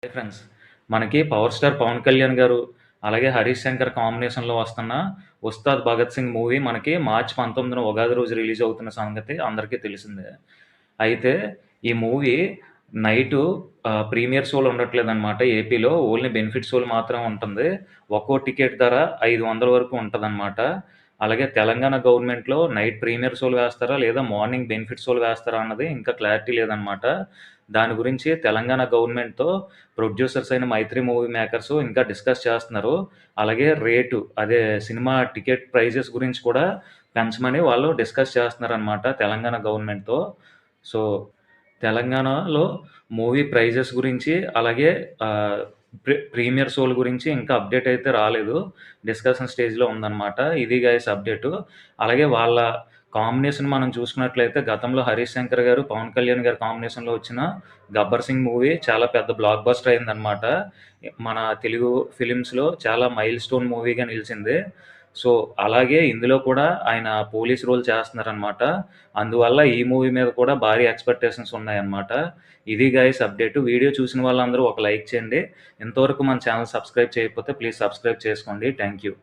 Friends, మనకి 'power star' 'Pawan Kalyan' గారు, అలాగే 'హరీష్ శంకర్' కాంబినేషన్‌లో వస్తున్న 'ఉస్తాద్ భగత్ సింగ్' మూవీ మనకి మార్చి 19న ఉగాది రోజు రిలీజ్ అవుతున్న సంగతి అందరికీ తెలిసిందే. అయితే ఈ మూవీ నైటు ప్రీమియర్ షోలు ఉండట్లేదనమాట ఏపీలో. ఓన్లీ బెనిఫిట్ షోలు మాత్రమే ఉంటుంది. ఒక్కో టికెట్ ధర 500 వరకు ఉంటదనమాట. అలాగే తెలంగాణ గవర్నమెంట్‌లో నైట్ ప్రీమియర్ షోలు వేస్తారా? లేదా మార్నింగ్ బెనిఫిట్ షోలు వేస్తారా? అన్నది ఇంకా క్లారిటీ లేదనమాట. దాని గురించి తెలంగాణ గవర్నమెంట్‌తో ప్రొడ్యూసర్స్ అయిన 'మైత్రి మూవీ మేకర్స్' ఇంకా డిస్కస్ చేస్తున్నారు. అలాగే రేటు అదే సినిమా టికెట్ ప్రైజెస్ గురించి కూడా పెంచమని వాళ్ళు డిస్కస్ చేస్తున్నారనమాట తెలంగాణ గవర్నమెంట్‌తో. సో, తెలంగాణలో మూవీ ప్రైజెస్ గురించి అలాగే ఆహ్, ప్రీమియర్ షోల గురించి ఇంకా అప్డేట్ అయితే రాలేదు. డిస్కషన్ స్టేజ్‌లో ఉందనమాట. ఇది గైస్ అప్డేటు. అలాగే వాళ్ళ కాంబినేషన్ మనం చూసుకున్నట్లయితే గతంలో 'హరీష్ శంకర్' గారు, 'పవన్ కళ్యాణ్' గారి కాంబినేషన్‌లో వచ్చిన 'గబ్బర్ సింగ్' మూవీ చాలా పెద్ద బ్లాక్ బస్టర్ అయిందనమాట. మన తెలుగు ఫిలిమ్స్‌లో చాలా మైల్ స్టోన్ మూవీగా నిలిచింది. సో, అలాగే ఇందులో కూడా ఆయన పోలీస్ రోల్ చేస్తున్నారనమాట. అందువల్ల ఈ మూవీ మీద కూడా భారీ ఎక్స్‌పెక్టేషన్స్ ఉన్నాయన్నమాట. ఇది గైస్ అప్డేటు. వీడియో చూసిన వాళ్ళందరూ ఒక లైక్ చేయండి. ఇంతవరకు మన ఛానెల్ సబ్స్క్రైబ్ చేయకపోతే ప్లీజ్ సబ్స్క్రైబ్ చేసుకోండి. Thank you.